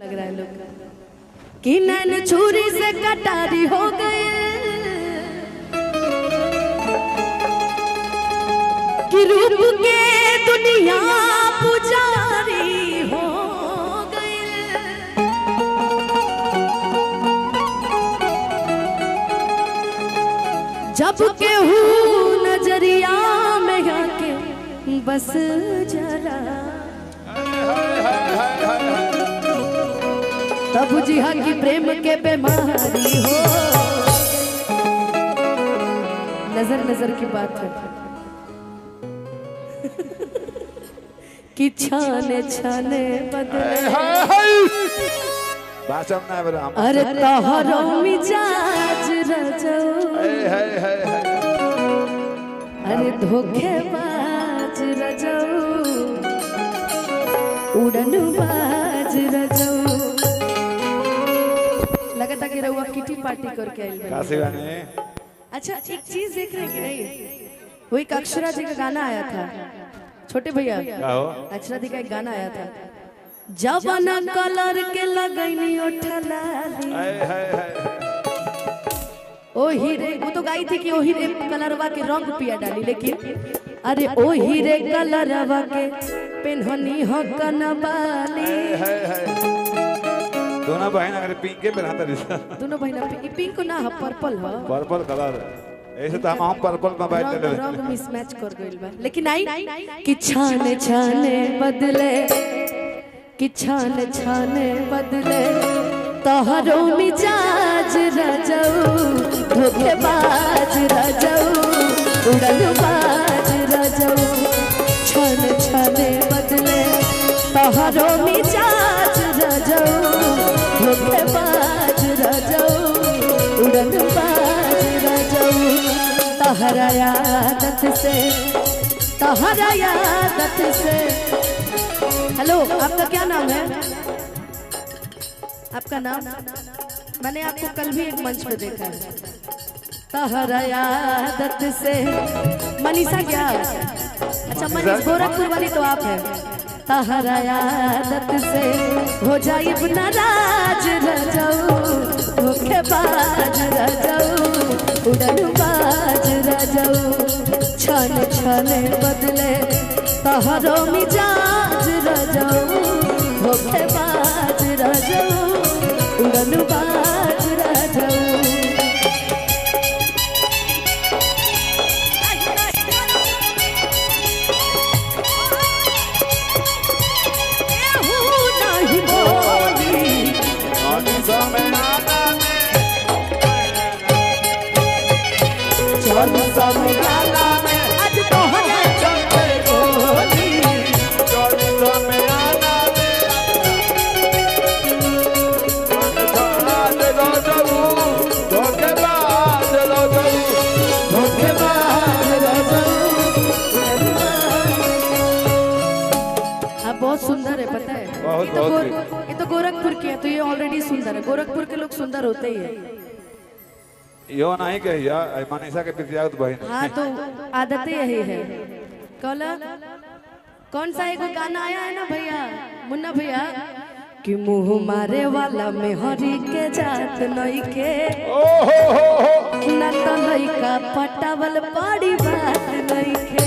लग रहा है लोग कि नैन छुरी से कटारी हो गए कि रूप के दुनिया पुजारी हो गए। जब केहू नजरिया में आके बस जरा तब जिहा की प्रेम के बीमारी हो। नजर नजर की बात है कि छाने छाने बदले अरे तोहरो मिजाज रजो अरे धोखेबाज रजो उड़न बाज रजो। लगता कि रहुआ किटी पार्टी करके आइल। अच्छा एक चीज देख रहे कि नहीं, वो एक अक्षरा जी का गाना आया था, छोटे भैया अक्षरा जी का एक गाना आया था, जवाना कलर के लगैनी ओठलाली ओ हीरे, वो तो गाई थी कि ओ हीरे कलरवा के रंग पिया डाली, लेकिन अरे ओ हीरे कलरवा के पेन्हनी हो कनबाली। दोनों बहन अगर पिंक के पहनता रिश्ता, दोनों बहन पिंक ना है, पर्पल है, पर्पल कलर ऐसे तो हम पर्पल में बैठ ले रंग मिसमैच कर गइल बा। लेकिन आई कि छाने छाने बदले कि छाने छाने बदले तोहरो मिजाज रजो धोखेबाज रजो उड़नबाज रजो। छाने छाने बदले तोहरो मिजाज रजो धोखेबाज रजो उड़नबाज रजो। तहरा आदत से तहरा आदत से। हेलो, आपका क्या नाम है? आपका नाम? मैंने आपको कल भी एक मंच पे देखा है। तहरा आदत से मनीषा क्या? अच्छा मनीष गोरखपुर वाली तो आप है। तहरा आदत से हो जाए नाराज रजो धोखेबाज रजो उड़नबाज रजो। छाने छाने बदले तोहरो मिजाज रजो धोखेबाज रजो उड़नबाज रजो। आज तोहरा चलते गोली बहुत सुंदर है, पता है? ये तो गोरखपुर की है, तो ये ऑलरेडी सुंदर है। गोरखपुर के लोग सुंदर होते ही है। यो नहीं कहिया मनीषा के पितियात बहन। हाँ तो आदत यही है। कौन सा एक गाना आया है ना भैया, मुन्ना भैया, कि मुंह मारे वाला में हरी के जात नहीं के न तो लइका पटावल बड़ी बात नहीं के।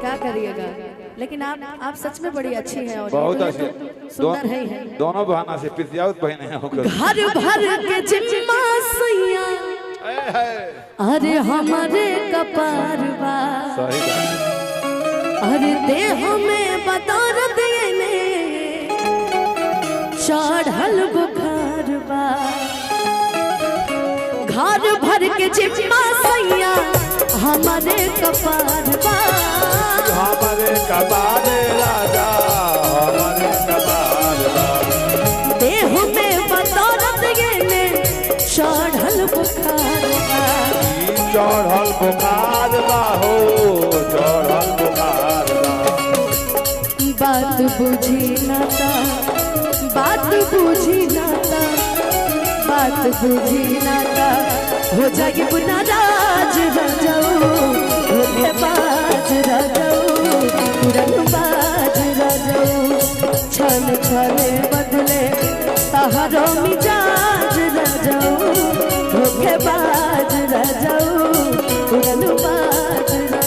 क्या करिएगा, लेकिन आप सच में बड़ी अच्छी हैं और बहुत अच्छी सुंदर है। दोनों बहना से पितियात बहन है। घर भर के जिम्मा सैया अरे हमारे कपार बा अरे देह में बदौर देने चढ़ल बुखार बा। घर भर के जिम्मा सैया हमारे कपार बा हमारे कपार राजा हमारे कपार बा। देह में बदौर देने चढ़ल बुखार बा। चढ़ल बुखार बा हो चढ़ल बुखार बा। बात बुझी नाता बात बुझी नाता बात बुझी नाता हो जाए नाराज रजो धोखेबाज रजो उड़नबाज रजो छन छने बदले तहरो मिजाज रजऊ धोखेबाज रजऊ उड़न बाज रजऊ